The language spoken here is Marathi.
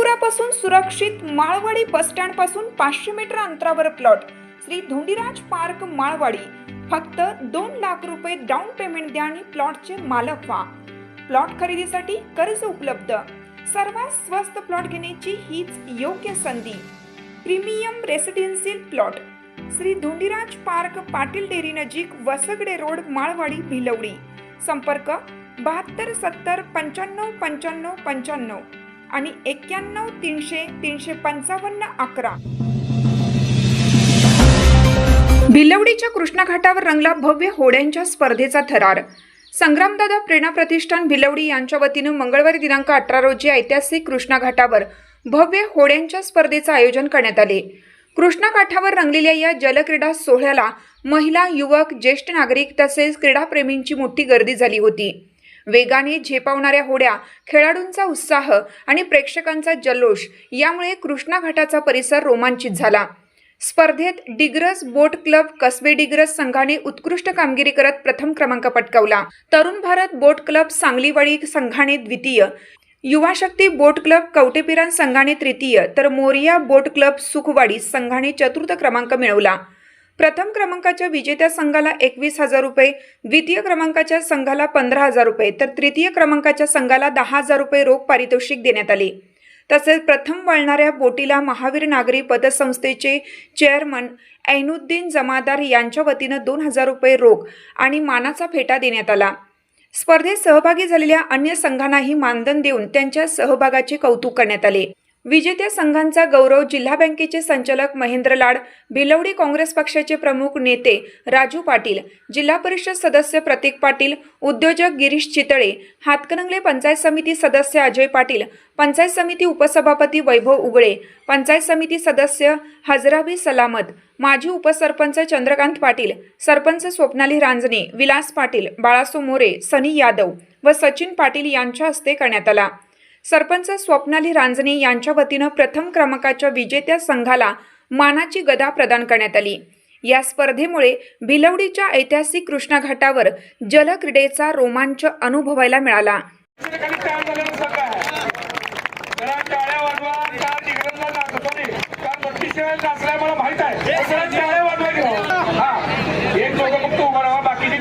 महापुरापासून सुरक्षित माळवाडी बसस्टँड पासून 500 मीटर अंतरावर प्लॉट श्री धोंडीराज पार्क माळवाडी। फक्त 2 लाख रुपये डाऊन पेमेंट द्या आणि प्लॉटचे मालक व्हा। प्लॉट खरेदीसाठी कर्ज उपलब्ध। सर्वात स्वस्त प्लॉट घेण्याची हीच योग्य संधी। Premium residential plot Shri Dhondiraj park, Patil dairy नजीक, वसगडे रोड, माळवाडी, भिलवडी। संपर्क 72 70 95 95 95 आणि 91 300 355 11। भिलवडीच्या कृष्णा घाटावर रंगला भव्य होड्यांच्या स्पर्धेचा थरार। संग्रामदादा प्रेरणा प्रतिष्ठान भिलवडी यांच्या वतीने मंगळवारी दिनांक 18 रोजी ऐतिहासिक कृष्णा घाटावर भव्य होड्यांच्या स्पर्धेचे आयोजन करण्यात आले। कृष्णा घाटावर रंगलेल्या या जलक्रीडा सोहळ्याला महिला, युवक, ज्येष्ठ नागरिक तसेच क्रीडाप्रेमींची मोठी गर्दी झाली होती। वेगाने झेपावणाऱ्या होड्या, खेळाडूंचा उत्साह आणि प्रेक्षकांचा जल्लोष यामुळे कृष्णा घाटाचा परिसर रोमांचित झाला। स्पर्धेत डिग्रस बोट क्लब कसबे डिग्रस संघाने उत्कृष्ट कामगिरी करत प्रथम क्रमांक पटकावला। तरुण भारत बोट क्लब सांगलीवाडी संघाने द्वितीय, युवा शक्ती बोट क्लब कवटेपिरान संघाने तृतीय, तर मोरिया बोट क्लब सुखवाडी संघाने चतुर्थ क्रमांक मिळवला। प्रथम क्रमांकाच्या विजेत्या संघाला 21,000 रुपये, द्वितीय क्रमांकाच्या संघाला 15,000 रुपये, तर तृतीय क्रमांकाच्या संघाला 10,000 रुपये रोख पारितोषिक देण्यात आले। तसेच प्रथम वळणाऱ्या बोटीला महावीर नागरी पतसंस्थेचे चेअरमन ऐनुद्दीन जमादार यांच्या वतीने 2,000 रुपये रोख आणि मानाचा फेटा देण्यात आला। स्पर्धेत सहभागी झालेल्या अन्य संघांनाही मानधन देऊन त्यांच्या सहभागाचे कौतुक करण्यात आले। विजेत्या संघांचा गौरव जिल्हा बँकेचे संचालक महेंद्र लाड, भिलवडी काँग्रेस पक्षाचे प्रमुख नेते राजू पाटील, जिल्हा परिषद सदस्य प्रतीक पाटील, उद्योजक गिरीश चितळे, हातकणंगले पंचायत समिती सदस्य अजय पाटील, पंचायत समिती उपसभापती वैभव उगळे, पंचायत समिती सदस्य हजराबी सलामत, माजी उपसरपंच चंद्रकांत पाटील, सरपंच स्वप्नाली रांजणे, विलास पाटील, बाळासो मोरे, सनी यादव व सचिन पाटील यांच्या हस्ते करण्यात आला। सरपंच स्वप्नाली रांजणे यांच्या वतीने प्रथम क्रमांकाच्या विजेत्या संघाला मानाची गदा प्रदान करण्यात आली। या स्पर्धेमुळे भिलवडीच्या ऐतिहासिक कृष्णा घाटावर जलक्रीडेचा रोमांच अनुभवायला मिळाला। बाकीचे